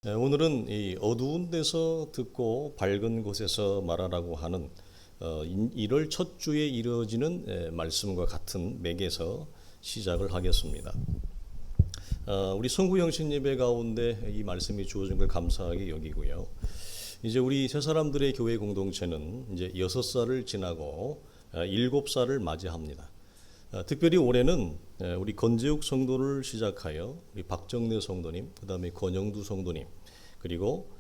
네, 오늘은 이 어두운 데서 듣고 밝은 곳에서 말하라고 하는 1월 첫 주에 이루어지는 말씀과 같은 맥에서 시작을 하겠습니다. 우리 성구영신 예배 가운데 이 말씀이 주어진 걸 감사하게 여기고요. 이제 우리 새 사람들의 교회 공동체는 이제 6살을 지나고 7살을 맞이합니다. 특별히 올해는 우리 건재욱 성도를 시작하여 우리 박정래 성도님, 그 다음에 권영두 성도님, 그리고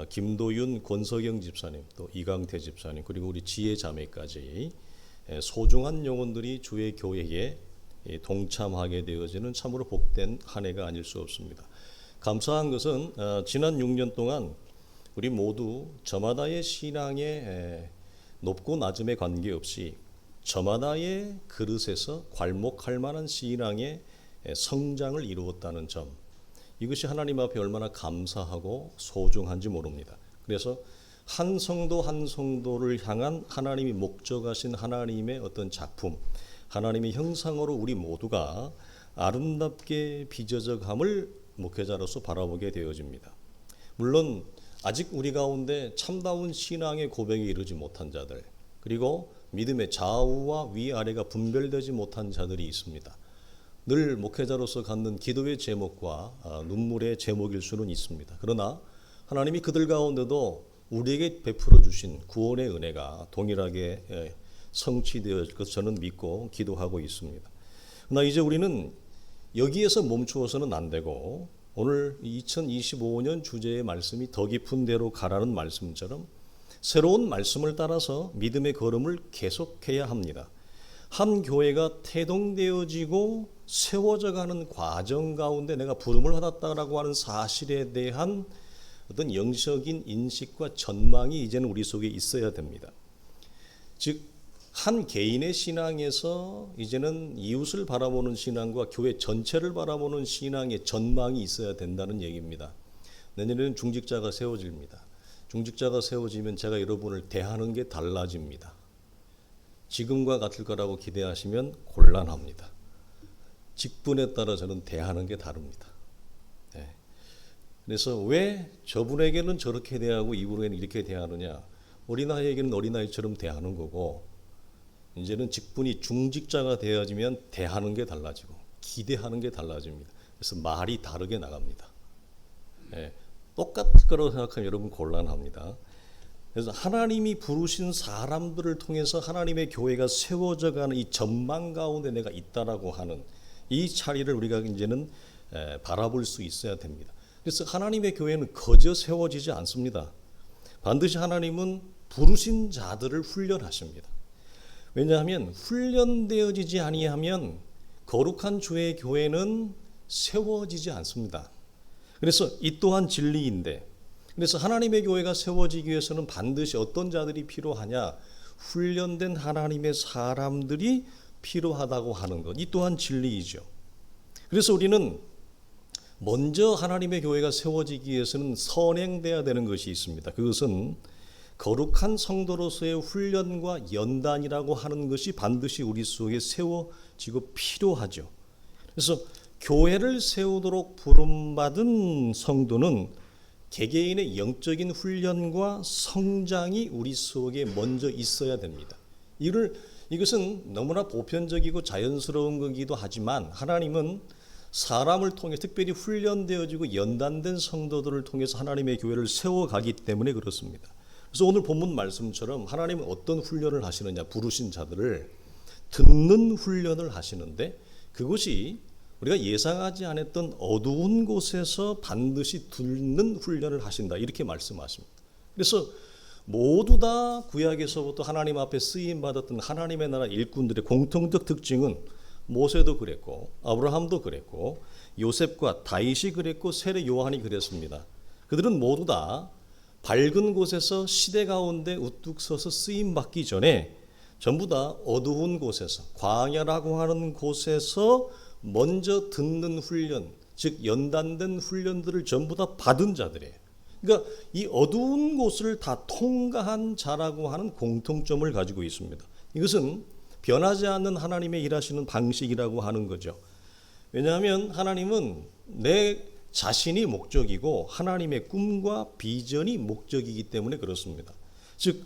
김도윤, 권석영 집사님, 또 이강태 집사님, 그리고 우리 지혜 자매까지 소중한 영혼들이 주의 교회에 동참하게 되어지는 참으로 복된 한 해가 아닐 수 없습니다. 감사한 것은 지난 6년 동안 우리 모두 저마다의 신앙의 높고 낮음에 관계없이 저마다의 그릇에서 괄목할 만한 신앙의 성장을 이루었다는 점, 이것이 하나님 앞에 얼마나 감사하고 소중한지 모릅니다. 그래서 한 성도 한 성도를 향한 하나님이 목적하신 하나님의 어떤 작품, 하나님의 형상으로 우리 모두가 아름답게 빚어져감을 목회자로서 바라보게 되어집니다. 물론 아직 우리 가운데 참다운 신앙의 고백에 이르지 못한 자들, 그리고 믿음의 좌우와 위아래가 분별되지 못한 자들이 있습니다. 늘 목회자로서 갖는 기도의 제목과 눈물의 제목일 수는 있습니다. 그러나 하나님이 그들 가운데도 우리에게 베풀어 주신 구원의 은혜가 동일하게 성취되어 것을 저는 믿고 기도하고 있습니다. 그러나 이제 우리는 여기에서 멈추어서는 안 되고, 오늘 2025년 주제의 말씀이 더 깊은 데로 가라는 말씀처럼 새로운 말씀을 따라서 믿음의 걸음을 계속해야 합니다. 한 교회가 태동되어지고 세워져가는 과정 가운데 내가 부름을 받았다라고 하는 사실에 대한 어떤 영적인 인식과 전망이 이제는 우리 속에 있어야 됩니다. 즉, 한 개인의 신앙에서 이제는 이웃을 바라보는 신앙과 교회 전체를 바라보는 신앙의 전망이 있어야 된다는 얘기입니다. 내년에는 중직자가 세워집니다. 중직자가 세워지면 제가 여러분을 대하는 게 달라집니다. 지금과 같을 거라고 기대하시면 곤란합니다. 직분에 따라 저는 대하는 게 다릅니다. 네. 그래서 왜 저분에게는 저렇게 대하고 이분에게는 이렇게 대하느냐? 어린아이에게는 어린아이처럼 대하는 거고, 이제는 직분이 중직자가 되어지면 대하는 게 달라지고 기대하는 게 달라집니다. 그래서 말이 다르게 나갑니다. 네. 똑같을 거라고 생각하면 여러분 곤란합니다. 그래서 하나님이 부르신 사람들을 통해서 하나님의 교회가 세워져가는 이 전망 가운데 내가 있다라고 하는 이 차리를 우리가 이제는 바라볼 수 있어야 됩니다. 그래서 하나님의 교회는 거저 세워지지 않습니다. 반드시 하나님은 부르신 자들을 훈련하십니다. 왜냐하면 훈련되어지지 아니하면 거룩한 주의 교회는 세워지지 않습니다. 그래서 이 또한 진리인데, 그래서 하나님의 교회가 세워지기 위해서는 반드시 어떤 자들이 필요하냐? 훈련된 하나님의 사람들이 필요하다고 하는 것, 이 또한 진리이죠. 그래서 우리는 먼저 하나님의 교회가 세워지기 위해서는 선행돼야 되는 것이 있습니다. 그것은 거룩한 성도로서의 훈련과 연단이라고 하는 것이 반드시 우리 속에 세워지고 필요하죠. 그래서 교회를 세우도록 부름받은 성도는 개개인의 영적인 훈련과 성장이 우리 속에 먼저 있어야 됩니다. 이것은 너무나 보편적이고 자연스러운 거기도 하지만, 하나님은 사람을 통해 특별히 훈련되어지고 연단된 성도들을 통해서 하나님의 교회를 세워가기 때문에 그렇습니다. 그래서 오늘 본문 말씀처럼 하나님은 어떤 훈련을 하시느냐? 부르신 자들을 듣는 훈련을 하시는데, 그것이 우리가 예상하지 않았던 어두운 곳에서 반드시 듣는 훈련을 하신다, 이렇게 말씀하십니다. 그래서 모두 다 구약에서부터 하나님 앞에 쓰임받았던 하나님의 나라 일꾼들의 공통적 특징은, 모세도 그랬고 아브라함도 그랬고 요셉과 다윗이 그랬고 세례 요한이 그랬습니다. 그들은 모두 다 밝은 곳에서 시대 가운데 우뚝 서서 쓰임받기 전에 전부 다 어두운 곳에서, 광야라고 하는 곳에서 먼저 듣는 훈련, 즉 연단된 훈련들을 전부 다 받은 자들이에요. 그러니까 이 어두운 곳을 다 통과한 자라고 하는 공통점을 가지고 있습니다. 이것은 변하지 않는 하나님의 일하시는 방식이라고 하는 거죠. 왜냐하면 하나님은 내 자신이 목적이고 하나님의 꿈과 비전이 목적이기 때문에 그렇습니다. 즉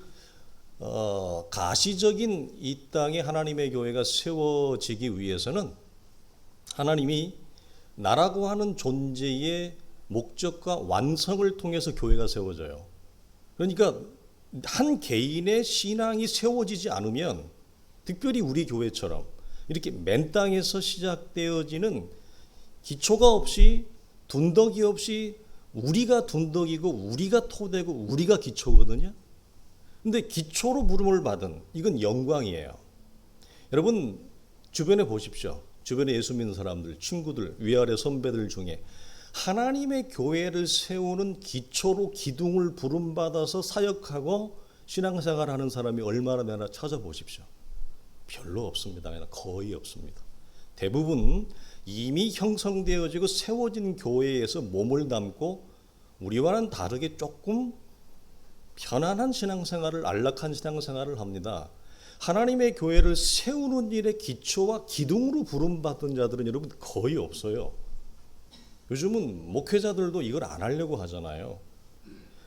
가시적인 이 땅에 하나님의 교회가 세워지기 위해서는 하나님이 나라고 하는 존재의 목적과 완성을 통해서 교회가 세워져요. 그러니까 한 개인의 신앙이 세워지지 않으면, 특별히 우리 교회처럼 이렇게 맨 땅에서 시작되어지는 기초가 없이, 둔덕이 없이, 우리가 둔덕이고 우리가 토대고 우리가 기초거든요. 근데 기초로 부름을 받은, 이건 영광이에요. 여러분 주변에 보십시오. 주변에 예수 믿는 사람들, 친구들, 위아래 선배들 중에 하나님의 교회를 세우는 기초로 기둥을 부름받아서 사역하고 신앙생활하는 사람이 얼마나 되나 찾아보십시오. 별로 없습니다. 거의 없습니다. 대부분 이미 형성되어지고 세워진 교회에서 몸을 담고 우리와는 다르게 조금 편안한 신앙생활을, 안락한 신앙생활을 합니다. 하나님의 교회를 세우는 일의 기초와 기둥으로 부름받은 자들은 여러분 거의 없어요. 요즘은 목회자들도 이걸 안 하려고 하잖아요.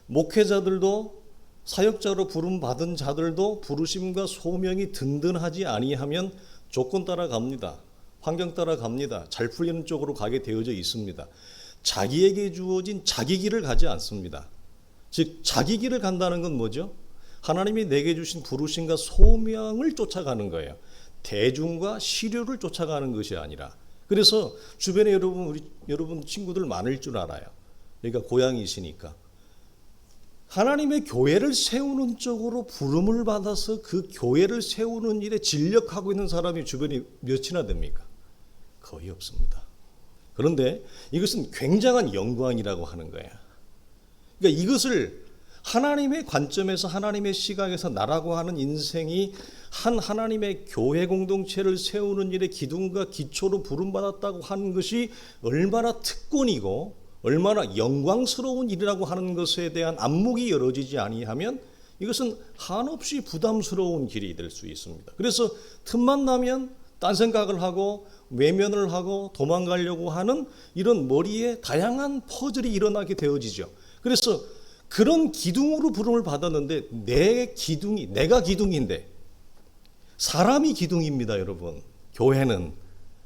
목회자들도, 사역자로 부름받은 자들도 부르심과 소명이 든든하지 아니하면 조건 따라 갑니다. 환경 따라 갑니다. 잘 풀리는 쪽으로 가게 되어져 있습니다. 자기에게 주어진 자기 길을 가지 않습니다. 즉 자기 길을 간다는 건 뭐죠? 하나님이 내게 주신 부르심과 소명을 쫓아가는 거예요. 대중과 시류를 쫓아가는 것이 아니라. 그래서 주변에 여러분 친구들 많을 줄 알아요. 그러니까 고향이시니까 하나님의 교회를 세우는 쪽으로 부름을 받아서 그 교회를 세우는 일에 진력하고 있는 사람이 주변에 몇이나 됩니까? 거의 없습니다. 그런데 이것은 굉장한 영광이라고 하는 거예요. 그러니까 이것을 하나님의 관점에서, 하나님의 시각에서 나라고 하는 인생이 한 하나님의 교회 공동체를 세우는 일에 기둥과 기초로 부름받았다고 하는 것이 얼마나 특권이고 얼마나 영광스러운 일이라고 하는 것에 대한 안목이 열어지지 아니하면 이것은 한없이 부담스러운 길이 될 수 있습니다. 그래서 틈만 나면 딴 생각을 하고 외면을 하고 도망가려고 하는 이런 머리에 다양한 퍼즐이 일어나게 되어지죠. 그래서 그런 기둥으로 부름을 받았는데 내가 기둥인데, 사람이 기둥입니다. 여러분, 교회는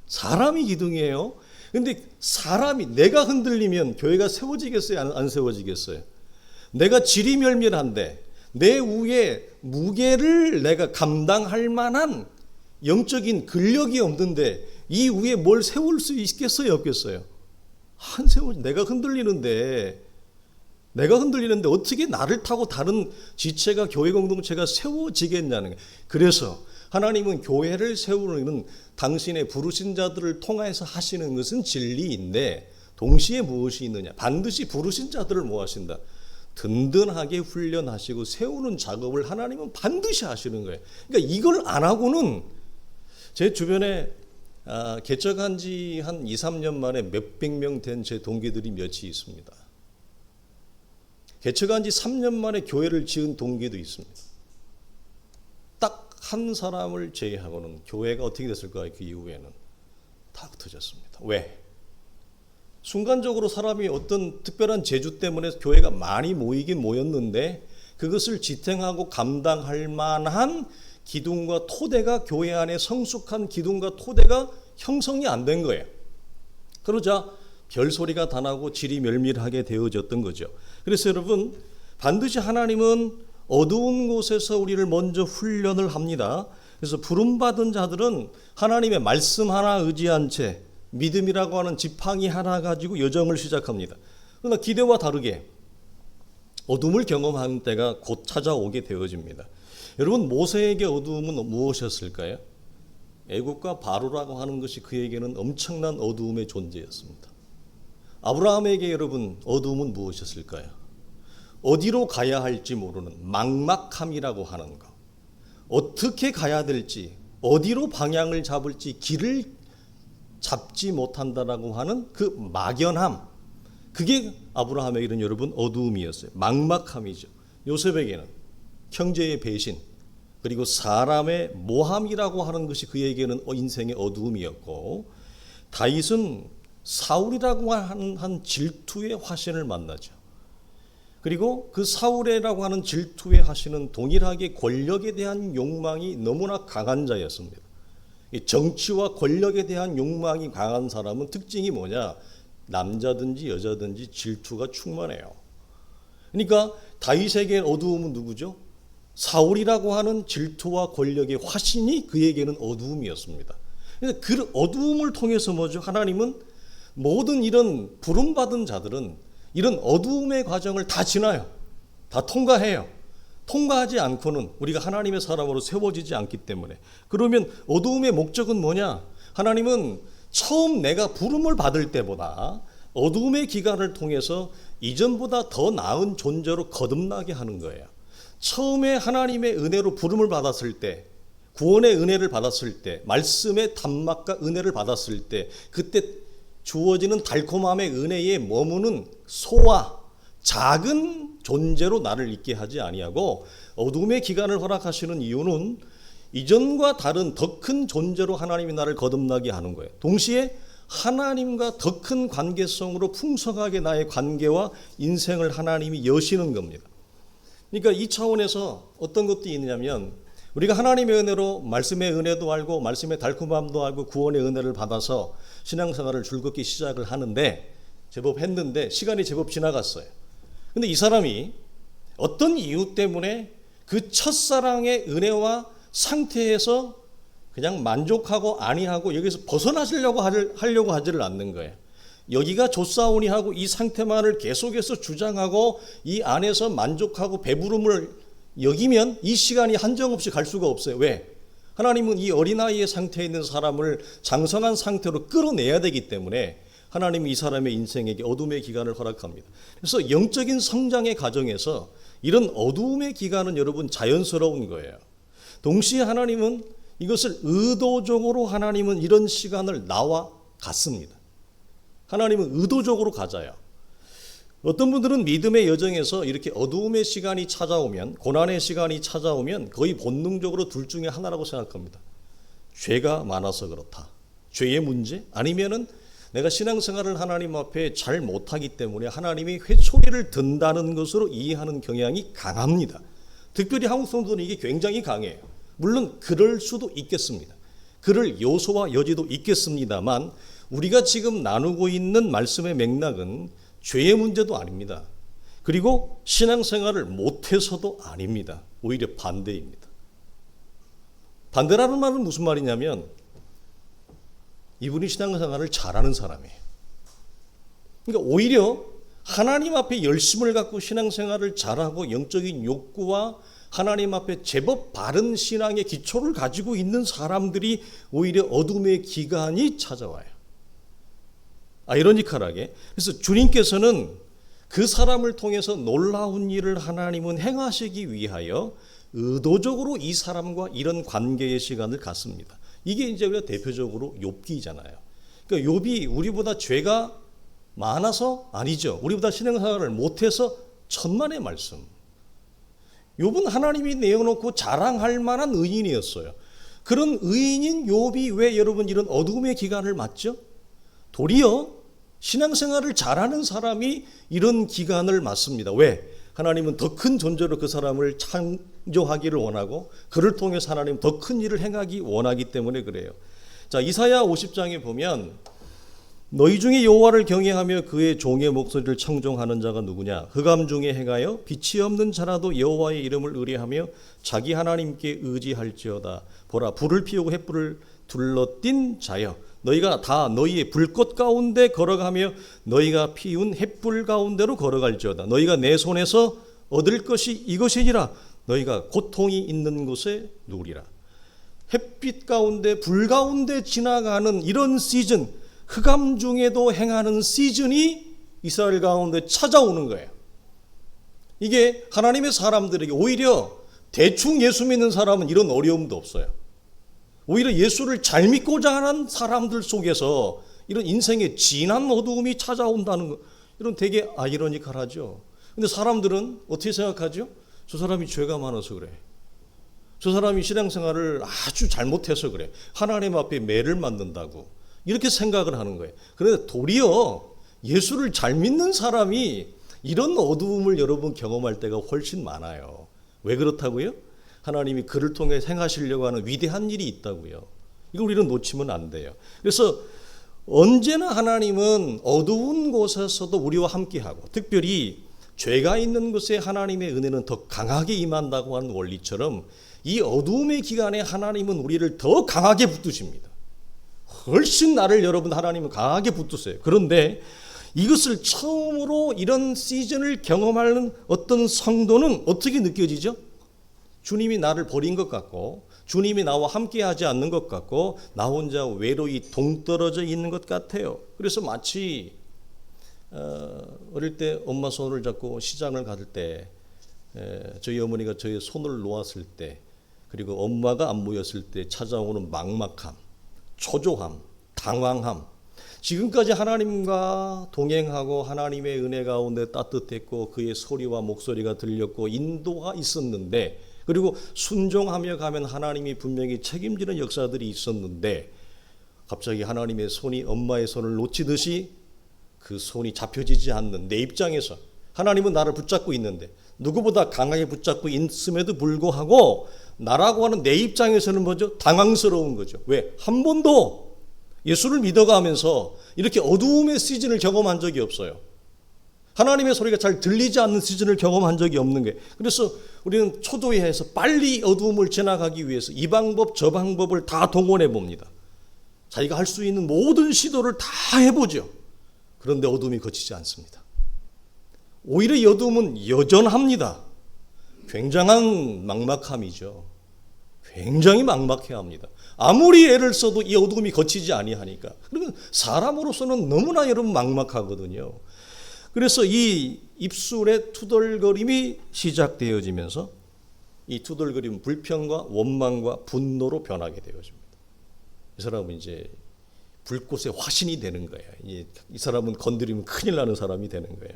사람이 기둥이에요. 근데 사람이, 내가 흔들리면 교회가 세워지겠어요? 안 세워지겠어요? 내가 지리멸멸한데 내 위에 무게를 내가 감당할 만한 영적인 근력이 없는데 이 위에 뭘 세울 수 있겠어요? 없겠어요? 안 세워. 내가 흔들리는데 어떻게 나를 타고 다른 지체가, 교회 공동체가 세워지겠냐는 거예요. 그래서 하나님은 교회를 세우는 당신의 부르신 자들을 통해서 하시는 것은 진리인데, 동시에 무엇이 있느냐? 반드시 부르신 자들을 뭐 하신다? 든든하게 훈련하시고 세우는 작업을 하나님은 반드시 하시는 거예요. 그러니까 이걸 안 하고는, 제 주변에 개척한 지 한 2, 3년 만에 몇백 명 된 제 동기들이 몇이 있습니다. 개척한 지 3년 만에 교회를 지은 동기도 있습니다. 딱 한 사람을 제외하고는 교회가 어떻게 됐을까요? 그 이후에는 다 흩어졌습니다. 왜? 순간적으로 사람이 어떤 특별한 재주 때문에 교회가 많이 모이긴 모였는데 그것을 지탱하고 감당할 만한 기둥과 토대가, 교회 안에 성숙한 기둥과 토대가 형성이 안 된 거예요. 그러자 별소리가 다 나고 지리멸밀하게 되어졌던 거죠. 그래서 여러분, 반드시 하나님은 어두운 곳에서 우리를 먼저 훈련을 합니다. 그래서 부름받은 자들은 하나님의 말씀 하나 의지한 채 믿음이라고 하는 지팡이 하나 가지고 여정을 시작합니다. 그러나 기대와 다르게 어둠을 경험하는 때가 곧 찾아오게 되어집니다. 여러분, 모세에게 어두움은 무엇이었을까요? 애국과 바로라고 하는 것이 그에게는 엄청난 어두움의 존재였습니다. 아브라함에게 여러분, 어두움은 무엇이었을까요? 어디로 가야 할지 모르는 막막함이라고 하는 것, 어떻게 가야 될지, 어디로 방향을 잡을지 길을 잡지 못한다라고 하는 그 막연함, 그게 아브라함에게는 여러분 어두움이었어요. 막막함이죠. 요셉에게는 형제의 배신, 그리고 사람의 모함이라고 하는 것이 그에게는 인생의 어두움이었고, 다윗은 사울이라고 하는 한 질투의 화신을 만나죠. 그리고 그 사울이라고 하는 질투의 화신은 동일하게 권력에 대한 욕망이 너무나 강한 자였습니다. 이 정치와 권력에 대한 욕망이 강한 사람은 특징이 뭐냐? 남자든지 여자든지 질투가 충만해요. 그러니까 다윗에게 어두움은 누구죠? 사울이라고 하는 질투와 권력의 화신이 그에게는 어두움이었습니다. 그래서 그 어두움을 통해서 뭐죠? 하나님은 모든 이런 부름받은 자들은 이런 어두움의 과정을 다 지나요. 다 통과해요. 통과하지 않고는 우리가 하나님의 사람으로 세워지지 않기 때문에. 그러면 어두움의 목적은 뭐냐? 하나님은 처음 내가 부름을 받을 때보다 어두움의 기간을 통해서 이전보다 더 나은 존재로 거듭나게 하는 거예요. 처음에 하나님의 은혜로 부름을 받았을 때, 구원의 은혜를 받았을 때, 말씀의 단막과 은혜를 받았을 때, 그때 주어지는 달콤함의 은혜에 머무는 소와 작은 존재로 나를 있게 하지 아니하고 어둠의 기간을 허락하시는 이유는 이전과 다른 더 큰 존재로 하나님이 나를 거듭나게 하는 거예요. 동시에 하나님과 더 큰 관계성으로 풍성하게 나의 관계와 인생을 하나님이 여시는 겁니다. 그러니까 이 차원에서 어떤 것도 있느냐면 우리가 하나님의 은혜로 말씀의 은혜도 알고 말씀의 달콤함도 알고 구원의 은혜를 받아서 신앙생활을 즐겁게 시작을 하는데 제법 했는데 시간이 제법 지나갔어요. 근데 이 사람이 어떤 이유 때문에 그 첫사랑의 은혜와 상태에서 그냥 만족하고 아니하고 여기서 벗어나시려고 하려고 하지를 않는 거예요. 여기가 좋사오니 하고 이 상태만을 계속해서 주장하고 이 안에서 만족하고 배부름을 여기면 이 시간이 한정없이 갈 수가 없어요. 왜? 하나님은 이 어린아이의 상태에 있는 사람을 장성한 상태로 끌어내야 되기 때문에 하나님이 이 사람의 인생에게 어둠의 기간을 허락합니다. 그래서 영적인 성장의 과정에서 이런 어두움의 기간은 여러분 자연스러운 거예요. 동시에 하나님은 이것을 의도적으로 하나님은 이런 시간을 나와 갔습니다. 하나님은 의도적으로 가져요. 어떤 분들은 믿음의 여정에서 이렇게 어두움의 시간이 찾아오면, 고난의 시간이 찾아오면 거의 본능적으로 둘 중에 하나라고 생각합니다. 죄가 많아서 그렇다. 죄의 문제? 아니면은 내가 신앙생활을 하나님 앞에 잘 못하기 때문에 하나님이 회초리를 든다는 것으로 이해하는 경향이 강합니다. 특별히 한국 성도는 이게 굉장히 강해요. 물론 그럴 수도 있겠습니다. 그럴 요소와 여지도 있겠습니다만 우리가 지금 나누고 있는 말씀의 맥락은 죄의 문제도 아닙니다. 그리고 신앙생활을 못해서도 아닙니다. 오히려 반대입니다. 반대라는 말은 무슨 말이냐면 이분이 신앙생활을 잘하는 사람이에요. 그러니까 오히려 하나님 앞에 열심을 갖고 신앙생활을 잘하고 영적인 욕구와 하나님 앞에 제법 바른 신앙의 기초를 가지고 있는 사람들이 오히려 어둠의 기간이 찾아와요. 아이러니컬하게. 그래서 주님께서는 그 사람을 통해서 놀라운 일을 하나님은 행하시기 위하여 의도적으로 이 사람과 이런 관계의 시간을 갖습니다. 이게 이제 우리가 대표적으로 욥기잖아요. 그러니까 욥이 우리보다 죄가 많아서 아니죠. 우리보다 신앙생활을 못해서 천만의 말씀. 욥은 하나님이 내어놓고 자랑할 만한 의인이었어요. 그런 의인인 욥이 왜 여러분 이런 어둠의 기간을 맞죠? 도리어 신앙생활을 잘하는 사람이 이런 기간을 맞습니다. 왜? 하나님은 더 큰 존재로 그 사람을 창조하기를 원하고 그를 통해서 하나님 더 큰 일을 행하기 원하기 때문에 그래요. 자, 이사야 50장에 보면 너희 중에 여호와를 경외하며 그의 종의 목소리를 청종하는 자가 누구냐? 흑암 중에 행하여 빛이 없는 자라도 여호와의 이름을 의뢰하며 자기 하나님께 의지할지어다. 보라, 불을 피우고 횃불을 둘러띤 자여, 너희가 다 너희의 불꽃 가운데 걸어가며 너희가 피운 횃불 가운데로 걸어갈지어다. 너희가 내 손에서 얻을 것이 이것이니라. 너희가 고통이 있는 곳에 누우리라. 햇빛 가운데 불 가운데 지나가는 이런 시즌, 흑암 중에도 행하는 시즌이 이스라엘 가운데 찾아오는 거예요. 이게 하나님의 사람들에게 오히려 대충 예수 믿는 사람은 이런 어려움도 없어요. 오히려 예수를 잘 믿고자 하는 사람들 속에서 이런 인생의 진한 어두움이 찾아온다는 거, 이런 되게 아이러니컬하죠. 근데 사람들은 어떻게 생각하죠? 저 사람이 죄가 많아서 그래. 저 사람이 신앙생활을 아주 잘못해서 그래. 하나님 앞에 매를 맞는다고. 이렇게 생각을 하는 거예요. 그런데 도리어 예수를 잘 믿는 사람이 이런 어두움을 여러분 경험할 때가 훨씬 많아요. 왜 그렇다고요? 하나님이 그를 통해 행하시려고 하는 위대한 일이 있다고요. 이걸 우리는 놓치면 안 돼요. 그래서 언제나 하나님은 어두운 곳에서도 우리와 함께하고, 특별히 죄가 있는 곳에 하나님의 은혜는 더 강하게 임한다고 하는 원리처럼 이 어두움의 기간에 하나님은 우리를 더 강하게 붙드십니다. 훨씬 나를 여러분 하나님은 강하게 붙드세요. 그런데 이것을 처음으로 이런 시즌을 경험하는 어떤 성도는 어떻게 느껴지죠? 주님이 나를 버린 것 같고, 주님이 나와 함께하지 않는 것 같고, 나 혼자 외로이 동떨어져 있는 것 같아요. 그래서 마치 어릴 때 엄마 손을 잡고 시장을 갈 때, 저희 어머니가 저의 손을 놓았을 때, 그리고 엄마가 안 보였을 때 찾아오는 막막함, 초조함, 당황함, 지금까지 하나님과 동행하고 하나님의 은혜 가운데 따뜻했고 그의 소리와 목소리가 들렸고 인도가 있었는데, 그리고 순종하며 가면 하나님이 분명히 책임지는 역사들이 있었는데, 갑자기 하나님의 손이 엄마의 손을 놓치듯이 그 손이 잡혀지지 않는 내 입장에서, 하나님은 나를 붙잡고 있는데 누구보다 강하게 붙잡고 있음에도 불구하고 나라고 하는 내 입장에서는 뭐죠? 당황스러운 거죠. 왜? 한 번도 예수를 믿어가면서 이렇게 어두움의 시즌을 경험한 적이 없어요. 하나님의 소리가 잘 들리지 않는 시즌을 경험한 적이 없는 거예요. 그래서 우리는 초조해해서 빨리 어두움을 지나가기 위해서 이 방법 저 방법을 다 동원해 봅니다. 자기가 할 수 있는 모든 시도를 다 해보죠. 그런데 어둠이 거치지 않습니다. 오히려 이 어둠은 여전합니다. 굉장한 막막함이죠. 굉장히 막막해야 합니다. 아무리 애를 써도 이 어둠이 거치지 아니하니까. 그러면 사람으로서는 너무나 여러분 막막하거든요. 그래서 이 입술의 투덜거림이 시작되어지면서 이 투덜거림은 불평과 원망과 분노로 변하게 되어집니다. 이 사람은 이제 불꽃의 화신이 되는 거예요. 이 사람은 건드리면 큰일 나는 사람이 되는 거예요.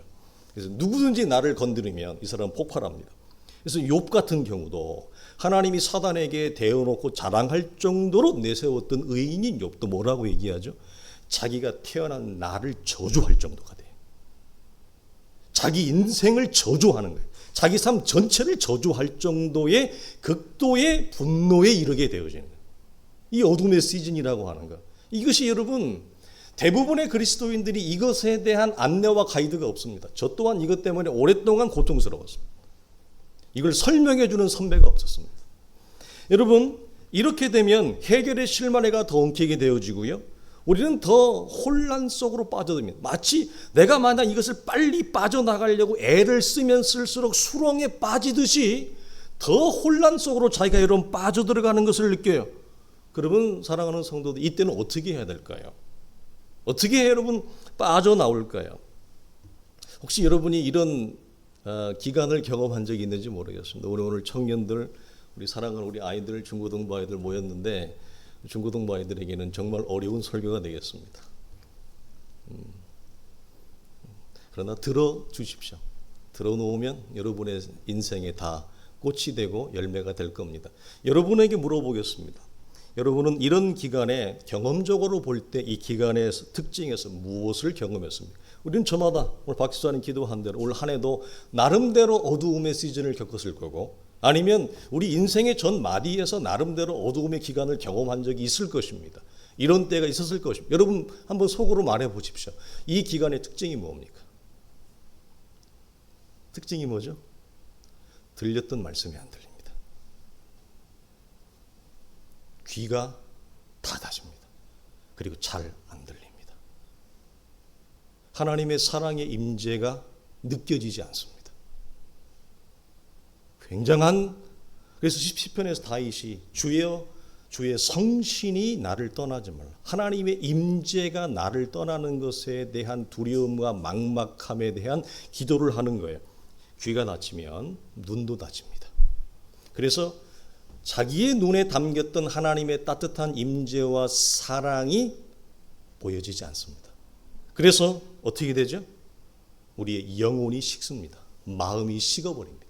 그래서 누구든지 나를 건드리면 이 사람은 폭발합니다. 그래서 욥 같은 경우도 하나님이 사단에게 대어놓고 자랑할 정도로 내세웠던 의인인 욥도 뭐라고 얘기하죠? 자기가 태어난 나를 저주할 정도가 돼요. 자기 인생을 저주하는 거예요. 자기 삶 전체를 저주할 정도의 극도의 분노에 이르게 되어지는 거예요. 이 어둠의 시즌이라고 하는 것. 이것이 여러분 대부분의 그리스도인들이 이것에 대한 안내와 가이드가 없습니다. 저 또한 이것 때문에 오랫동안 고통스러웠습니다. 이걸 설명해 주는 선배가 없었습니다. 여러분 이렇게 되면 해결의 실마리가 더 엉키게 되어지고요. 우리는 더 혼란 속으로 빠져듭니다. 마치 내가 만약 이것을 빨리 빠져나가려고 애를 쓰면 쓸수록 수렁에 빠지듯이 더 혼란 속으로 자기가 여러분 빠져들어가는 것을 느껴요. 그러면 사랑하는 성도들 이때는 어떻게 해야 될까요? 어떻게 해야 여러분 빠져나올까요? 혹시 여러분이 이런 기간을 경험한 적이 있는지 모르겠습니다. 우리 오늘 청년들, 우리 사랑하는 우리 아이들, 중고등부 아이들 모였는데 중고등부 아이들에게는 정말 어려운 설교가 되겠습니다. 그러나 들어주십시오. 들어놓으면 여러분의 인생에 다 꽃이 되고 열매가 될 겁니다. 여러분에게 물어보겠습니다. 여러분은 이런 기간에 경험적으로 볼 때 이 기간의 특징에서 무엇을 경험했습니까? 우리는 저마다 오늘 박 집사님 기도한 대로 올 한 해도 나름대로 어두움의 시즌을 겪었을 거고, 아니면 우리 인생의 전 마디에서 나름대로 어두움의 기간을 경험한 적이 있을 것입니다. 이런 때가 있었을 것입니다. 여러분 한번 속으로 말해 보십시오. 이 기간의 특징이 뭡니까? 특징이 뭐죠? 들렸던 말씀이 안 들립니다. 귀가 닫아집니다. 그리고 잘 안 들립니다. 하나님의 사랑의 임재가 느껴지지 않습니다. 굉장한, 그래서 시편에서 다윗이 주여 주의 성신이 나를 떠나지 말라. 하나님의 임재가 나를 떠나는 것에 대한 두려움과 막막함에 대한 기도를 하는 거예요. 귀가 닫히면 눈도 닫힙니다. 그래서 자기의 눈에 담겼던 하나님의 따뜻한 임재와 사랑이 보여지지 않습니다. 그래서 어떻게 되죠? 우리의 영혼이 식습니다. 마음이 식어버립니다.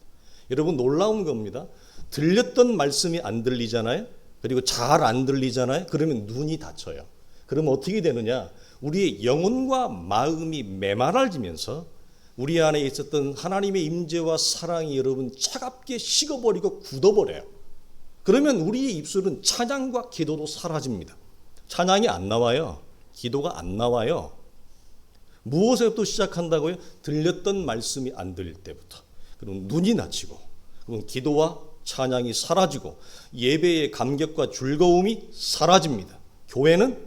여러분 놀라운 겁니다. 들렸던 말씀이 안 들리잖아요. 그리고 잘 안 들리잖아요. 그러면 눈이 닫혀요. 그러면 어떻게 되느냐? 우리의 영혼과 마음이 메마라지면서 우리 안에 있었던 하나님의 임재와 사랑이 여러분 차갑게 식어버리고 굳어버려요. 그러면 우리의 입술은 찬양과 기도도 사라집니다. 찬양이 안 나와요. 기도가 안 나와요. 무엇에부터 시작한다고요? 들렸던 말씀이 안 들릴 때부터. 그럼 눈이 낮추고, 그럼 기도와 찬양이 사라지고 예배의 감격과 즐거움이 사라집니다. 교회는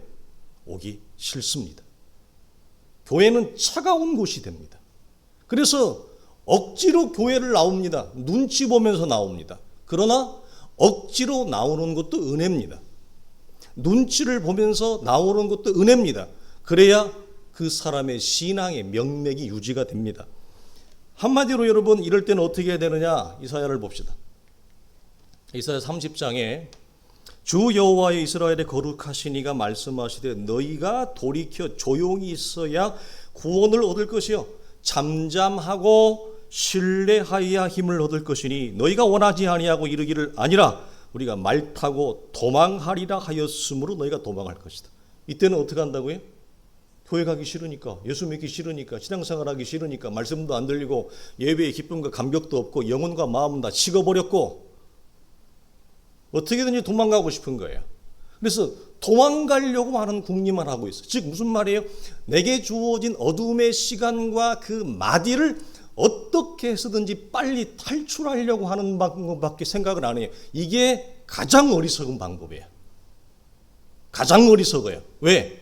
오기 싫습니다. 교회는 차가운 곳이 됩니다. 그래서 억지로 교회를 나옵니다. 눈치 보면서 나옵니다. 그러나 억지로 나오는 것도 은혜입니다. 눈치를 보면서 나오는 것도 은혜입니다. 그래야 그 사람의 신앙의 명맥이 유지가 됩니다. 한마디로 여러분 이럴 때는 어떻게 해야 되느냐? 이사야를 봅시다. 이사야 30장에 주 여호와의 이스라엘의 거룩하신 이가 말씀하시되 너희가 돌이켜 조용히 있어야 구원을 얻을 것이요 잠잠하고 신뢰하여야 힘을 얻을 것이니 너희가 원하지 아니하고 이르기를 아니라 우리가 말 타고 도망하리라 하였으므로 너희가 도망할 것이다. 이때는 어떻게 한다고요? 교회 가기 싫으니까, 예수 믿기 싫으니까, 신앙생활하기 싫으니까, 말씀도 안 들리고 예배의 기쁨과 감격도 없고 영혼과 마음은 다 식어버렸고 어떻게든지 도망가고 싶은 거예요. 그래서 도망가려고 하는 궁리만 하고 있어요. 즉 무슨 말이에요? 내게 주어진 어둠의 시간과 그 마디를 어떻게 해서든지 빨리 탈출하려고 하는 방법밖에 생각을 안 해요. 이게 가장 어리석은 방법이에요. 가장 어리석어요. 왜?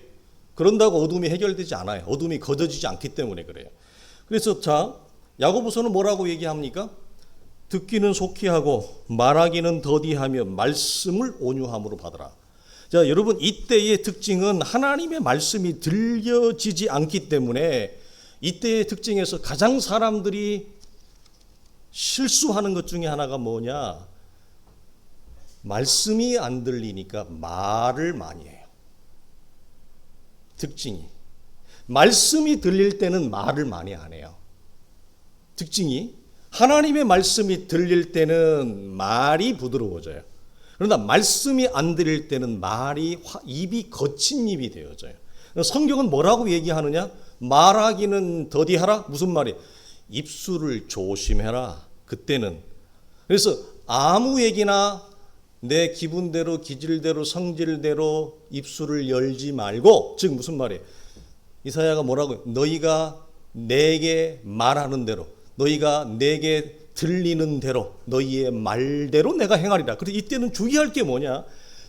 그런다고 어둠이 해결되지 않아요. 어둠이 거둬지지 않기 때문에 그래요. 그래서 자, 야고보서는 뭐라고 얘기합니까? 듣기는 속히 하고 말하기는 더디하며 말씀을 온유함으로 받으라. 자, 여러분 이때의 특징은 하나님의 말씀이 들려지지 않기 때문에 이때의 특징에서 가장 사람들이 실수하는 것 중에 하나가 뭐냐? 말씀이 안 들리니까 말을 많이 해요. 특징이. 말씀이 들릴 때는 말을 많이 안 해요. 특징이. 하나님의 말씀이 들릴 때는 말이 부드러워져요. 그러나 말씀이 안 들릴 때는 말이 입이 거친 입이 되어져요. 성경은 뭐라고 얘기하느냐? 말하기는 더디하라. 무슨 말이에요? 입술을 조심해라. 그때는. 그래서 아무 얘기나 내 기분대로 기질대로 성질대로 입술을 열지 말고, 즉 무슨 말이에요? 이사야가 뭐라고요? 너희가 내게 말하는 대로, 너희가 내게 들리는 대로, 너희의 말대로 내가 행하리라. 그래서 이때는 주의할 게 뭐냐?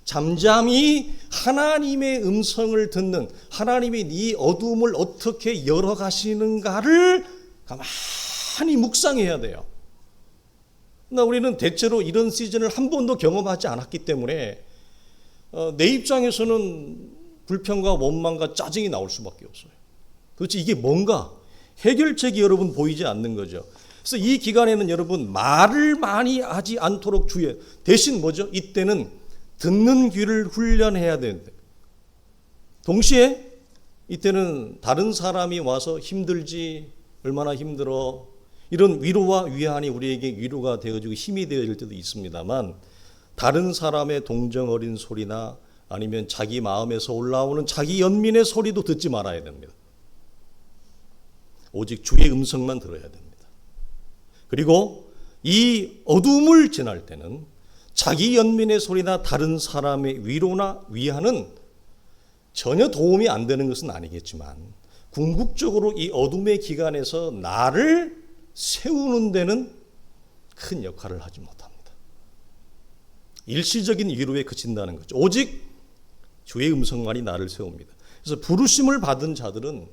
잠잠히 하나님의 음성을 듣는, 하나님이 이 어둠을 어떻게 열어가시는가를 가만히 묵상해야 돼요. 그러나 우리는 대체로 이런 시즌을 한 번도 경험하지 않았기 때문에 내 입장에서는 불평과 원망과 짜증이 나올 수밖에 없어요. 도대체 이게 뭔가 해결책이 여러분 보이지 않는 거죠. 그래서 이 기간에는 여러분 말을 많이 하지 않도록 주의해요. 대신 뭐죠? 이때는 듣는 귀를 훈련해야 되는데, 동시에 이때는 다른 사람이 와서 힘들지, 얼마나 힘들어, 이런 위로와 위안이 우리에게 위로가 되어지고 힘이 되어질 때도 있습니다만, 다른 사람의 동정 어린 소리나 아니면 자기 마음에서 올라오는 자기 연민의 소리도 듣지 말아야 됩니다. 오직 주의 음성만 들어야 됩니다. 그리고 이 어둠을 지날 때는 자기 연민의 소리나 다른 사람의 위로나 위안은 전혀 도움이 안 되는 것은 아니겠지만 궁극적으로 이 어둠의 기간에서 나를 세우는 데는 큰 역할을 하지 못합니다. 일시적인 위로에 그친다는 거죠. 오직 주의 음성만이 나를 세웁니다. 그래서 부르심을 받은 자들은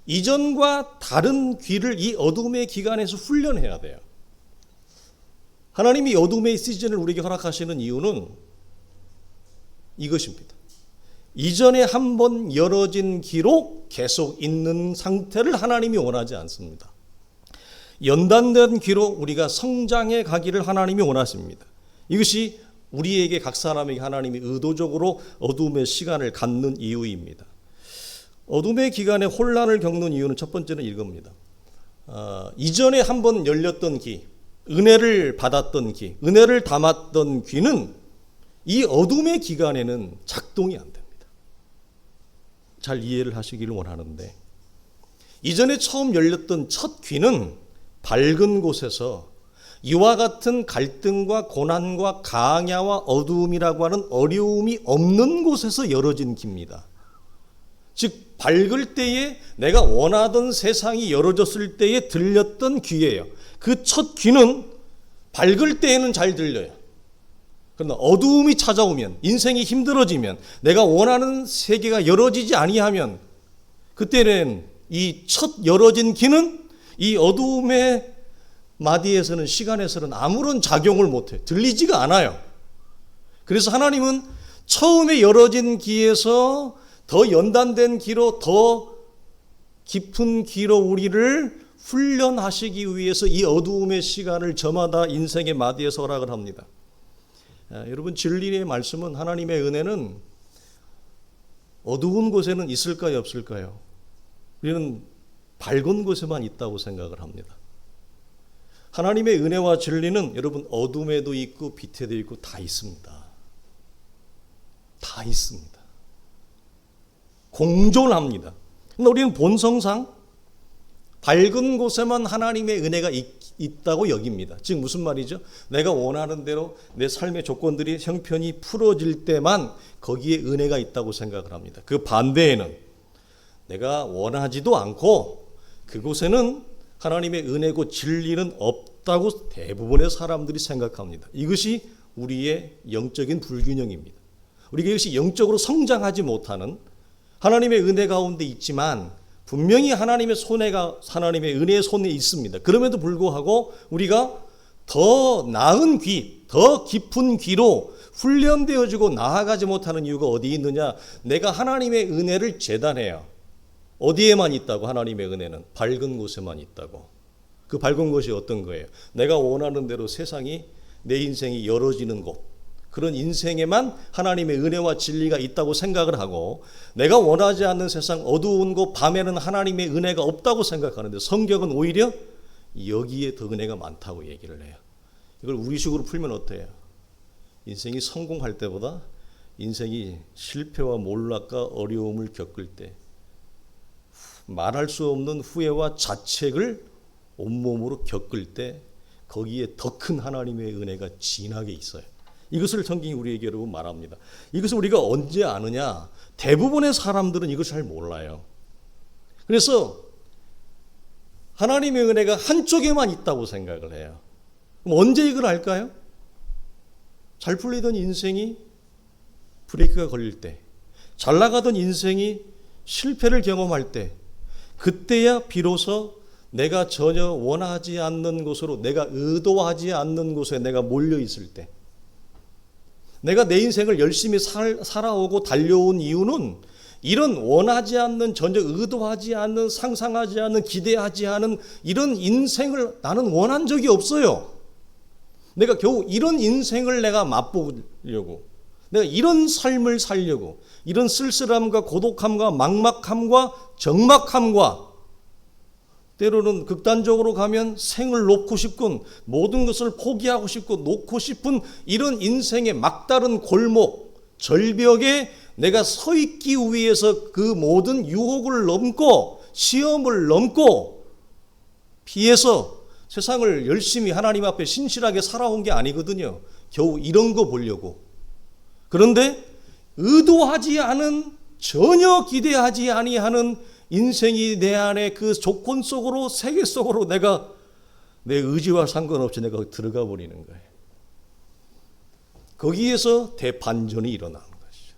이전과 다른 귀를 이 어둠의 기간에서 훈련해야 돼요. 하나님이 어둠의 시즌을 우리에게 허락하시는 이유는 이것입니다. 이전에 한번 열어진 귀로 계속 있는 상태를 하나님이 원하지 않습니다. 연단된 귀로 우리가 성장해 가기를 하나님이 원하십니다. 이것이 우리에게 각 사람에게 하나님이 의도적으로 어둠의 시간을 갖는 이유입니다. 어둠의 기간에 혼란을 겪는 이유는 첫 번째는 이겁니다. 이전에 한번 열렸던 귀, 은혜를 받았던 귀, 은혜를 담았던 귀는 이 어둠의 기간에는 작동이 안 됩니다. 잘 이해를 하시기를 원하는데, 이전에 처음 열렸던 첫 귀는 밝은 곳에서 이와 같은 갈등과 고난과 강야와 어두움이라고 하는 어려움이 없는 곳에서 열어진 귀입니다. 즉 밝을 때에 내가 원하던 세상이 열어졌을 때에 들렸던 귀예요. 그 첫 귀는 밝을 때에는 잘 들려요. 그러나 어두움이 찾아오면, 인생이 힘들어지면, 내가 원하는 세계가 열어지지 아니하면, 그때는 이 첫 열어진 귀는 이 어두움의 마디에서는, 시간에서는 아무런 작용을 못해요. 들리지가 않아요. 그래서 하나님은 처음에 열어진 귀에서 더 연단된 귀로, 더 깊은 귀로 우리를 훈련하시기 위해서 이 어두움의 시간을 저마다 인생의 마디에서 허락을 합니다. 여러분, 진리의 말씀은, 하나님의 은혜는 어두운 곳에는 있을까요, 없을까요? 우리는 밝은 곳에만 있다고 생각을 합니다. 하나님의 은혜와 진리는 여러분 어둠에도 있고 빛에도 있고 다 있습니다. 다 있습니다. 공존합니다. 그런데 우리는 본성상 밝은 곳에만 하나님의 은혜가 있다고 여깁니다. 즉 무슨 말이죠? 내가 원하는 대로 내 삶의 조건들이 형편이 풀어질 때만 거기에 은혜가 있다고 생각을 합니다. 그 반대에는 내가 원하지도 않고 그곳에는 하나님의 은혜고 진리는 없다고 대부분의 사람들이 생각합니다. 이것이 우리의 영적인 불균형입니다. 우리가 이것이 영적으로 성장하지 못하는, 하나님의 은혜 가운데 있지만 분명히 하나님의 하나님의 은혜의 손에 있습니다. 그럼에도 불구하고 우리가 더 나은 귀, 더 깊은 귀로 훈련되어지고 나아가지 못하는 이유가 어디 있느냐? 내가 하나님의 은혜를 재단해요. 어디에만 있다고? 하나님의 은혜는 밝은 곳에만 있다고. 그 밝은 곳이 어떤 거예요? 내가 원하는 대로 세상이, 내 인생이 열어지는 곳, 그런 인생에만 하나님의 은혜와 진리가 있다고 생각을 하고, 내가 원하지 않는 세상, 어두운 곳, 밤에는 하나님의 은혜가 없다고 생각하는데, 성경은 오히려 여기에 더 은혜가 많다고 얘기를 해요. 이걸 우리식으로 풀면 어때요? 인생이 성공할 때보다 인생이 실패와 몰락과 어려움을 겪을 때, 말할 수 없는 후회와 자책을 온몸으로 겪을 때 거기에 더 큰 하나님의 은혜가 진하게 있어요. 이것을 성경이 우리에게 여러분 말합니다. 이것을 우리가 언제 아느냐? 대부분의 사람들은 이걸 잘 몰라요. 그래서 하나님의 은혜가 한쪽에만 있다고 생각을 해요. 그럼 언제 이걸 알까요? 잘 풀리던 인생이 브레이크가 걸릴 때, 잘 나가던 인생이 실패를 경험할 때, 그때야 비로소 내가 전혀 원하지 않는 곳으로, 내가 의도하지 않는 곳에 내가 몰려 있을 때, 내가 내 인생을 열심히 살아오고 달려온 이유는 이런 원하지 않는, 전혀 의도하지 않는, 상상하지 않는, 기대하지 않은 이런 인생을 나는 원한 적이 없어요. 내가 겨우 이런 인생을 내가 맛보려고, 내가 이런 삶을 살려고, 이런 쓸쓸함과 고독함과 막막함과 적막함과, 때로는 극단적으로 가면 생을 놓고 싶군, 모든 것을 포기하고 싶고 놓고 싶은 이런 인생의 막다른 골목, 절벽에 내가 서 있기 위해서 그 모든 유혹을 넘고, 시험을 넘고 피해서 세상을 열심히 하나님 앞에 신실하게 살아온 게 아니거든요. 겨우 이런 거 보려고. 그런데 의도하지 않은, 전혀 기대하지 아니하는 인생이 내 안에 그 조건 속으로, 세계 속으로 내가 내 의지와 상관없이 내가 들어가 버리는 거예요. 거기에서 대반전이 일어나는 것이죠.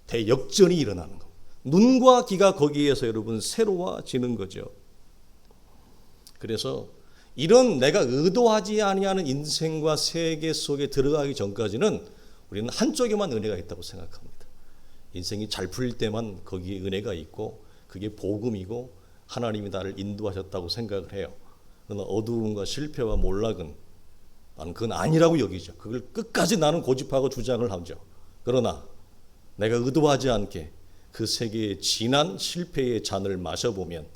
대역전이 일어나는 것. 눈과 귀가 거기에서 여러분 새로워지는 거죠. 그래서 이런 내가 의도하지 아니하는 인생과 세계 속에 들어가기 전까지는 우리는 한쪽에만 은혜가 있다고 생각합니다. 인생이 잘 풀릴 때만 거기에 은혜가 있고, 그게 복음이고 하나님이 나를 인도하셨다고 생각을 해요. 그러나 어두움과 실패와 몰락은 나는 그건 아니라고 여기죠. 그걸 끝까지 나는 고집하고 주장을 하죠. 그러나 내가 의도하지 않게 그 세계의 진한 실패의 잔을 마셔보면,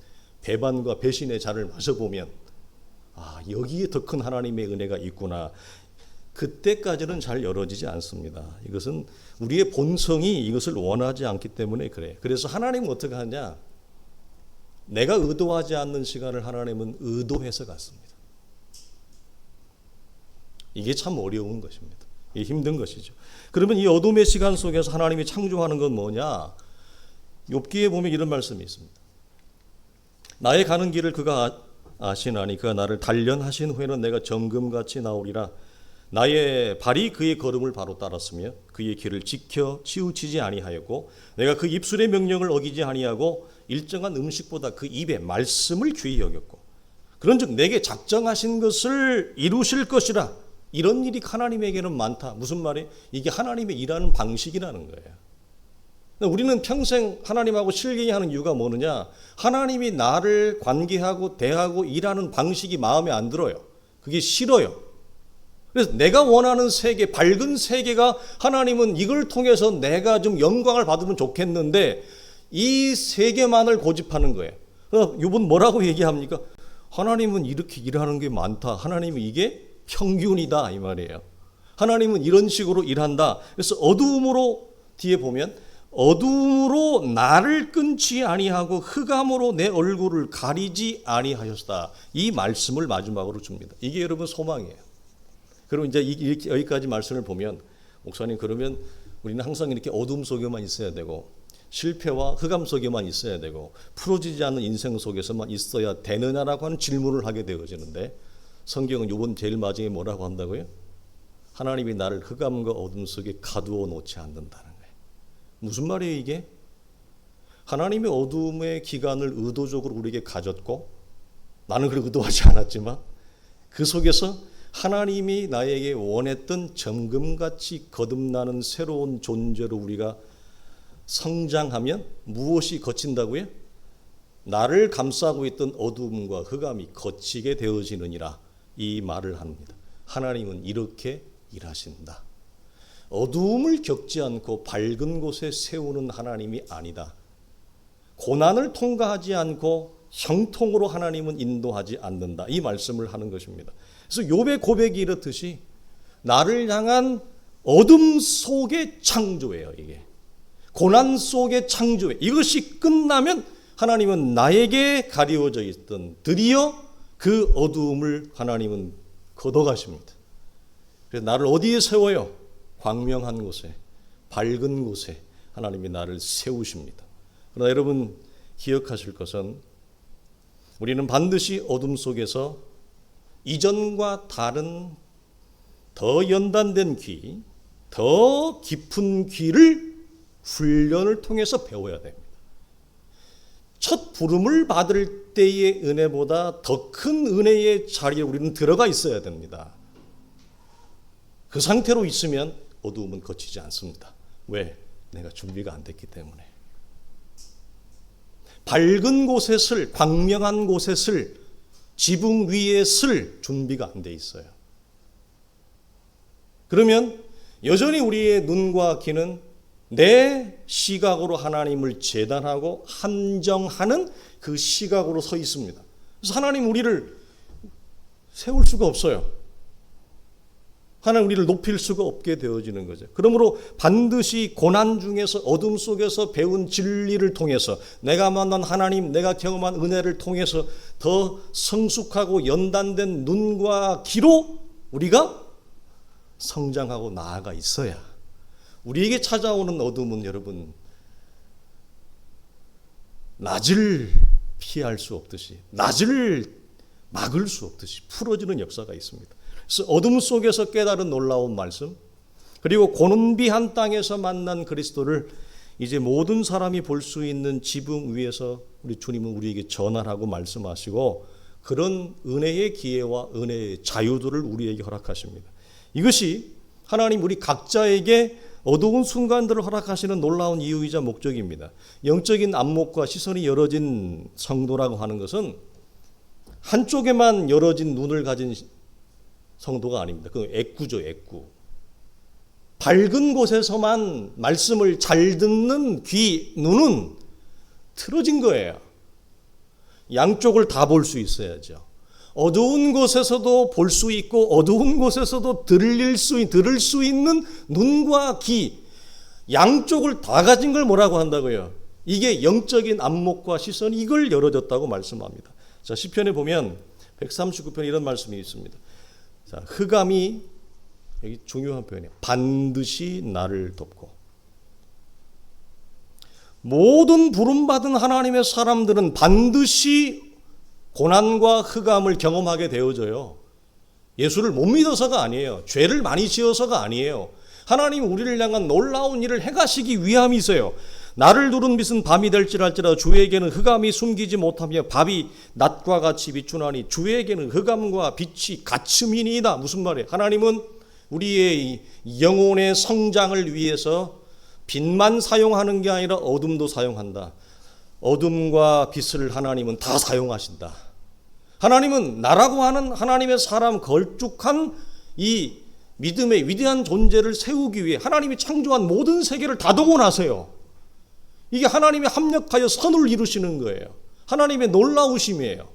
배반과 배신의 잔을 마셔보면, 아, 여기에 더 큰 하나님의 은혜가 있구나. 그때까지는 잘 열어지지 않습니다. 이것은 우리의 본성이 이것을 원하지 않기 때문에 그래요. 그래서 하나님은 어떻게 하냐? 내가 의도하지 않는 시간을 하나님은 의도해서 갖습니다. 이게 참 어려운 것입니다. 이게 힘든 것이죠. 그러면 이 어둠의 시간 속에서 하나님이 창조하는 건 뭐냐? 욥기에 보면 이런 말씀이 있습니다. 나의 가는 길을 그가 아시나니 그가 나를 단련하신 후에는 내가 정금같이 나오리라. 나의 발이 그의 걸음을 바로 따랐으며 그의 길을 지켜 치우치지 아니하였고 내가 그 입술의 명령을 어기지 아니하고 일정한 음식보다 그 입의 말씀을 귀히 여겼고 그런즉 내게 작정하신 것을 이루실 것이라. 이런 일이 하나님에게는 많다. 무슨 말이에요? 이게 하나님의 일하는 방식이라는 거예요. 우리는 평생 하나님하고 실갱이하는 이유가 뭐느냐? 하나님이 나를 관계하고 대하고 일하는 방식이 마음에 안 들어요. 그게 싫어요. 그래서 내가 원하는 세계, 밝은 세계가 하나님은 이걸 통해서 내가 좀 영광을 받으면 좋겠는데 이 세계만을 고집하는 거예요. 그래서 이분 뭐라고 얘기합니까? 하나님은 이렇게 일하는 게 많다. 하나님은 이게 평균이다 이 말이에요. 하나님은 이런 식으로 일한다. 그래서 어두움으로 뒤에 보면 어두움으로 나를 끊지 아니하고 흑암으로 내 얼굴을 가리지 아니하였다. 이 말씀을 마지막으로 줍니다. 이게 여러분 소망이에요. 그럼 이제 여기까지 말씀을 보면 목사님 그러면 우리는 항상 이렇게 어둠 속에만 있어야 되고 실패와 흑암 속에만 있어야 되고 풀어지지 않는 인생 속에서만 있어야 되느냐라고 하는 질문을 하게 되어지는데 성경은 이번 제일 마지막에 뭐라고 한다고요? 하나님이 나를 흑암과 어둠 속에 가두어 놓지 않는다는 거예요. 무슨 말이에요 이게? 하나님의 어둠의 기간을 의도적으로 우리에게 가졌고 나는 그걸 의도하지 않았지만 그 속에서 하나님이 나에게 원했던 정금같이 거듭나는 새로운 존재로 우리가 성장하면 무엇이 거친다고요? 나를 감싸고 있던 어둠과 흑암이 거치게 되어지느니라. 이 말을 합니다. 하나님은 이렇게 일하신다. 어두움을 겪지 않고 밝은 곳에 세우는 하나님이 아니다. 고난을 통과하지 않고 형통으로 하나님은 인도하지 않는다. 이 말씀을 하는 것입니다. 그래서 욥의 고백이 이렇듯이 나를 향한 어둠 속의 창조예요. 이게 고난 속의 창조예요. 이것이 끝나면 하나님은 나에게 가리워져 있던 드디어 그 어두움을 하나님은 걷어가십니다. 그래서 나를 어디에 세워요? 광명한 곳에, 밝은 곳에 하나님이 나를 세우십니다. 그러나 여러분 기억하실 것은 우리는 반드시 어둠 속에서 이전과 다른 더 연단된 귀, 더 깊은 귀를 훈련을 통해서 배워야 됩니다. 첫 부름을 받을 때의 은혜보다 더 큰 은혜의 자리에 우리는 들어가 있어야 됩니다. 그 상태로 있으면 어두움은 거치지 않습니다. 왜? 내가 준비가 안 됐기 때문에. 밝은 곳에 쓸, 광명한 곳에 쓸, 지붕 위에 쓸 준비가 안 돼 있어요. 그러면 여전히 우리의 눈과 귀는 내 시각으로 하나님을 재단하고 한정하는 그 시각으로 서 있습니다. 그래서 하나님 우리를 세울 수가 없어요. 하나님 우리를 높일 수가 없게 되어지는 거죠. 그러므로 반드시 고난 중에서 어둠 속에서 배운 진리를 통해서 내가 만난 하나님, 내가 경험한 은혜를 통해서 더 성숙하고 연단된 눈과 귀로 우리가 성장하고 나아가 있어야 우리에게 찾아오는 어둠은 여러분 낮을 피할 수 없듯이 낮을 막을 수 없듯이 풀어지는 역사가 있습니다. 그래서 어둠 속에서 깨달은 놀라운 말씀 그리고 고눈비한 땅에서 만난 그리스도를 이제 모든 사람이 볼 수 있는 지붕 위에서 우리 주님은 우리에게 전하라고 말씀하시고 그런 은혜의 기회와 은혜의 자유들을 우리에게 허락하십니다. 이것이 하나님 우리 각자에게 어두운 순간들을 허락하시는 놀라운 이유이자 목적입니다. 영적인 안목과 시선이 열어진 성도라고 하는 것은 한쪽에만 열어진 눈을 가진 성도가 아닙니다. 그 애꾸죠, 애꾸. 밝은 곳에서만 말씀을 잘 듣는 귀, 눈은 틀어진 거예요. 양쪽을 다 볼 수 있어야죠. 어두운 곳에서도 볼 수 있고 어두운 곳에서도 들을 수 있는 눈과 귀, 양쪽을 다 가진 걸 뭐라고 한다고요? 이게 영적인 안목과 시선이 이걸 열어줬다고 말씀합니다. 자, 시편에 보면 139편에 이런 말씀이 있습니다. 자, 흑암이, 여기 중요한 표현이에요. 반드시 나를 덮고. 모든 부름받은 하나님의 사람들은 반드시 고난과 흑암을 경험하게 되어져요. 예수를 못 믿어서가 아니에요. 죄를 많이 지어서가 아니에요. 하나님 우리를 향한 놀라운 일을 행하시기 위함이세요. 나를 두른 빛은 밤이 될지랄지라도 주에게는 흑암이 숨기지 못하며 밤이 낮과 같이 비추나니 주에게는 흑암과 빛이 같음이니이다. 무슨 말이에요? 하나님은 우리의 영혼의 성장을 위해서 빛만 사용하는 게 아니라 어둠도 사용한다. 어둠과 빛을 하나님은 다 사용하신다. 하나님은 나라고 하는 하나님의 사람 걸쭉한 이 믿음의 위대한 존재를 세우기 위해 하나님이 창조한 모든 세계를 다 동원하세요. 이게 하나님이 합력하여 선을 이루시는 거예요. 하나님의 놀라우심이에요.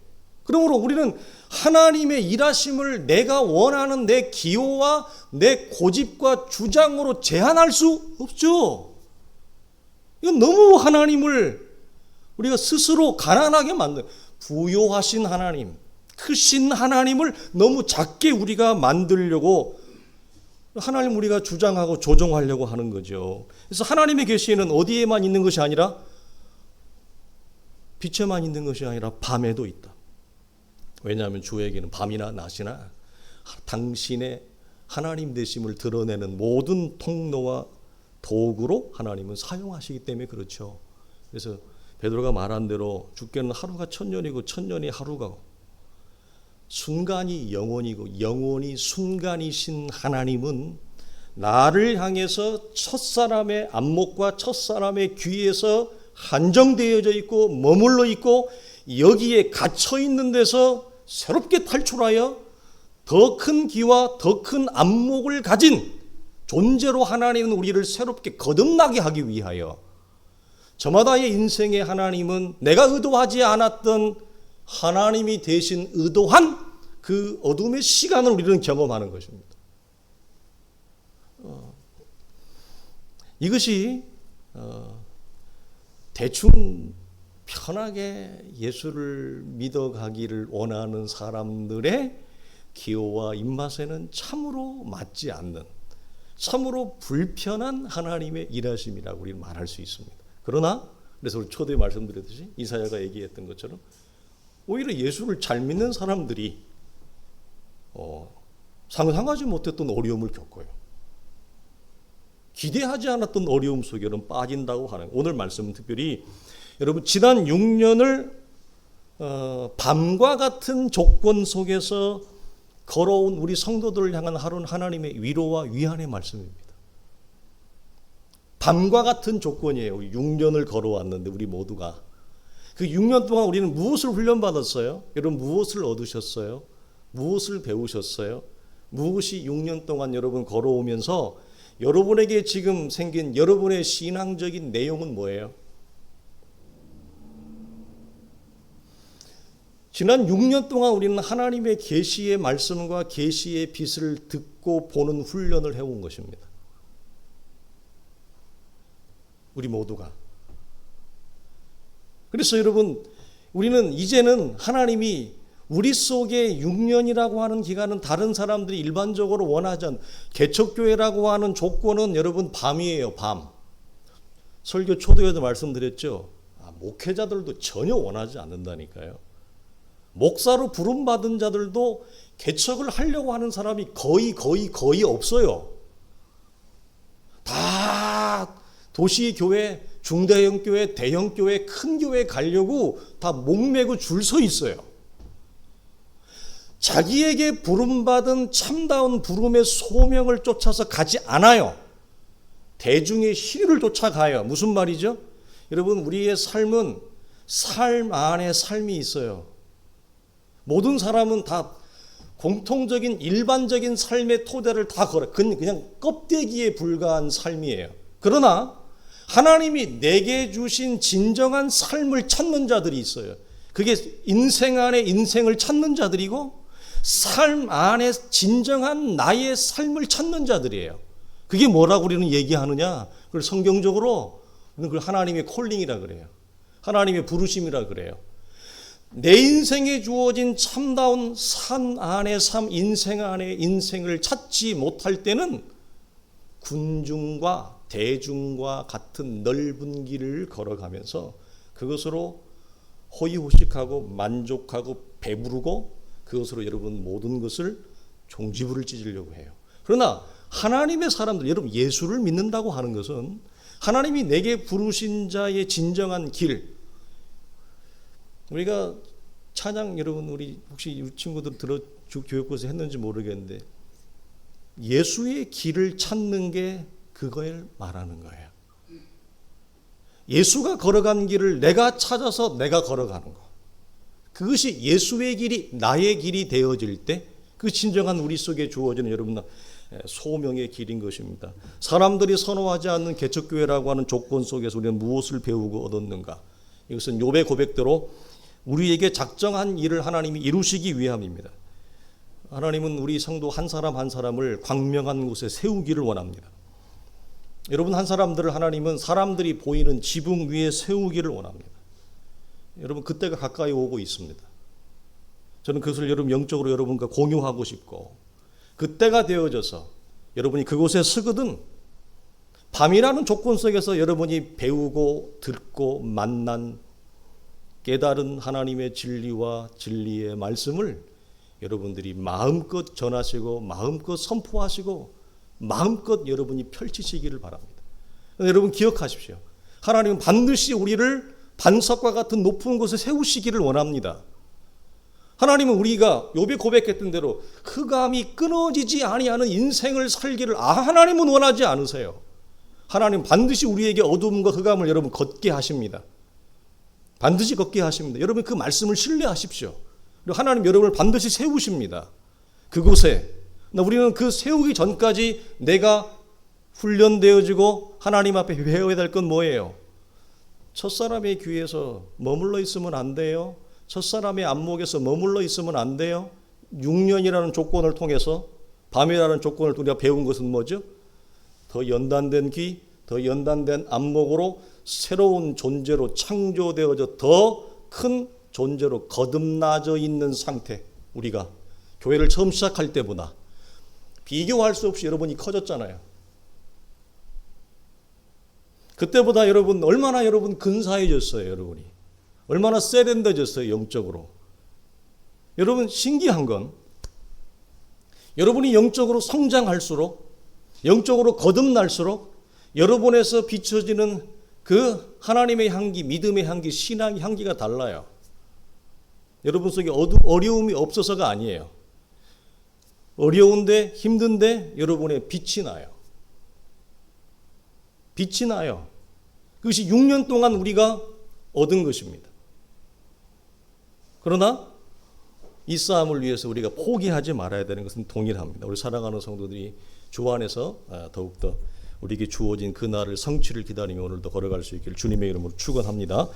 그러므로 우리는 하나님의 일하심을 내가 원하는 내 기호와 내 고집과 주장으로 제한할 수 없죠. 이건 너무 하나님을 우리가 스스로 가난하게 만든, 부요하신 하나님, 크신 하나님을 너무 작게 우리가 만들려고 하나님 우리가 주장하고 조종하려고 하는 거죠. 그래서 하나님의 계시에는 어디에만 있는 것이 아니라 빛에만 있는 것이 아니라 밤에도 있다. 왜냐하면 주에게는 밤이나 낮이나 당신의 하나님 되심을 드러내는 모든 통로와 도구로 하나님은 사용하시기 때문에 그렇죠. 그래서 베드로가 말한 대로 주께는 하루가 천년이고 천년이 하루가 순간이 영원이고 영원이 순간이신 하나님은 나를 향해서 첫사람의 안목과 첫사람의 귀에서 한정되어져 있고 머물러 있고 여기에 갇혀 있는 데서 새롭게 탈출하여 더 큰 귀와 더 큰 안목을 가진 존재로 하나님은 우리를 새롭게 거듭나게 하기 위하여 저마다의 인생의 하나님은 내가 의도하지 않았던 하나님이 대신 의도한 그 어둠의 시간을 우리는 경험하는 것입니다. 이것이 대충 편하게 예수를 믿어가기를 원하는 사람들의 기호와 입맛에는 참으로 맞지 않는, 참으로 불편한 하나님의 일하심이라고 우리는 말할 수 있습니다. 그러나 그래서 우리 초대에 말씀드렸듯이 이사야가 얘기했던 것처럼 오히려 예수를 잘 믿는 사람들이 상상하지 못했던 어려움을 겪어요. 기대하지 않았던 어려움 속에는 빠진다고 하는, 오늘 말씀은 특별히 여러분 지난 6년을 밤과 같은 조건 속에서 걸어온 우리 성도들을 향한 하나님의 위로와 위안의 말씀입니다. 밤과 같은 조건이에요. 우리 6년을 걸어왔는데 우리 모두가 그 6년 동안 우리는 무엇을 훈련받았어요? 여러분 무엇을 얻으셨어요? 무엇을 배우셨어요? 무엇이 6년 동안 여러분 걸어오면서 여러분에게 지금 생긴 여러분의 신앙적인 내용은 뭐예요? 지난 6년 동안 우리는 하나님의 계시의 말씀과 계시의 빛을 듣고 보는 훈련을 해온 것입니다. 우리 모두가. 그래서 여러분 우리는 이제는 하나님이 우리 속에 6년이라고 하는 기간은 다른 사람들이 일반적으로 원하지 않는, 개척교회라고 하는 조건은 여러분 밤이에요. 밤. 설교 초대에도 말씀드렸죠. 목회자들도 전혀 원하지 않는다니까요. 목사로 부름받은 자들도 개척을 하려고 하는 사람이 거의 없어요. 다 도시 교회, 중대형 교회, 대형 교회, 큰 교회 가려고 다 목매고 줄 서 있어요. 자기에게 부름받은 참다운 부름의 소명을 쫓아서 가지 않아요. 대중의 시류를 쫓아가요. 무슨 말이죠? 여러분 우리의 삶은 삶 안에 삶이 있어요. 모든 사람은 다 공통적인 일반적인 삶의 토대를 다 걸어. 그냥 껍데기에 불과한 삶이에요. 그러나 하나님이 내게 주신 진정한 삶을 찾는 자들이 있어요. 그게 인생 안에 인생을 찾는 자들이고 삶 안에 진정한 나의 삶을 찾는 자들이에요. 그게 뭐라고 우리는 얘기하느냐? 그걸 성경적으로 그걸 하나님의 콜링이라 그래요. 하나님의 부르심이라 그래요. 내 인생에 주어진 참다운 산 안의 삶, 인생 안의 인생을 찾지 못할 때는 군중과 대중과 같은 넓은 길을 걸어가면서 그것으로 호의호식하고 만족하고 배부르고 그것으로 여러분 모든 것을 종지부를 찢으려고 해요. 그러나 하나님의 사람들, 여러분 예수를 믿는다고 하는 것은 하나님이 내게 부르신 자의 진정한 길. 우리가 찬양 여러분 우리 혹시 이 친구들 들어 교육부에서 했는지 모르겠는데 예수의 길을 찾는 게 그걸 말하는 거예요. 예수가 걸어간 길을 내가 찾아서 내가 걸어가는 거. 그것이 예수의 길이 나의 길이 되어질 때 그 진정한 우리 속에 주어지는 여러분 소명의 길인 것입니다. 사람들이 선호하지 않는 개척교회라고 하는 조건 속에서 우리는 무엇을 배우고 얻었는가? 이것은 욥의 고백대로 우리에게 작정한 일을 하나님이 이루시기 위함입니다. 하나님은 우리 성도 한 사람 한 사람을 광명한 곳에 세우기를 원합니다. 여러분 한 사람들을 하나님은 사람들이 보이는 지붕 위에 세우기를 원합니다. 여러분 그때가 가까이 오고 있습니다. 저는 그것을 여러분 영적으로 여러분과 공유하고 싶고 그때가 되어져서 여러분이 그곳에 서거든 밤이라는 조건 속에서 여러분이 배우고 듣고 만난 깨달은 하나님의 진리와 진리의 말씀을 여러분들이 마음껏 전하시고 마음껏 선포하시고 마음껏 여러분이 펼치시기를 바랍니다. 여러분 기억하십시오. 하나님은 반드시 우리를 반석과 같은 높은 곳에 세우시기를 원합니다. 하나님은 우리가 욥이 고백했던 대로 흑암이 끊어지지 아니하는 인생을 살기를 하나님은 원하지 않으세요. 하나님 반드시 우리에게 어둠과 흑암을 여러분 걷게 하십니다. 반드시 걷게 하십니다. 여러분 그 말씀을 신뢰하십시오. 그리고 하나님 여러분을 반드시 세우십니다. 그곳에 우리는 그 세우기 전까지 내가 훈련되어지고 하나님 앞에 배워야 될 건 뭐예요? 첫사람의 귀에서 머물러 있으면 안 돼요. 첫사람의 안목에서 머물러 있으면 안 돼요. 6년이라는 조건을 통해서 밤이라는 조건을 통해 우리가 배운 것은 뭐죠? 더 연단된 귀, 더 연단된 안목으로 새로운 존재로 창조되어져 더 큰 존재로 거듭나져 있는 상태. 우리가 교회를 처음 시작할 때보다 비교할 수 없이 여러분이 커졌잖아요. 그때보다 여러분 얼마나 여러분 근사해졌어요. 여러분이 얼마나 세련돼졌어요. 영적으로. 여러분 신기한 건 여러분이 영적으로 성장할수록 영적으로 거듭날수록 여러분에서 비춰지는 그 하나님의 향기, 믿음의 향기, 신앙의 향기가 달라요. 여러분 속에 어려움이 없어서가 아니에요. 어려운데 힘든데 여러분의 빛이 나요. 빛이 나요. 그것이 6년 동안 우리가 얻은 것입니다. 그러나 이 싸움을 위해서 우리가 포기하지 말아야 되는 것은 동일합니다. 우리 사랑하는 성도들이 주 안에서 더욱더 우리에게 주어진 그날을 성취를 기다리며 오늘도 걸어갈 수 있기를 주님의 이름으로 축원합니다.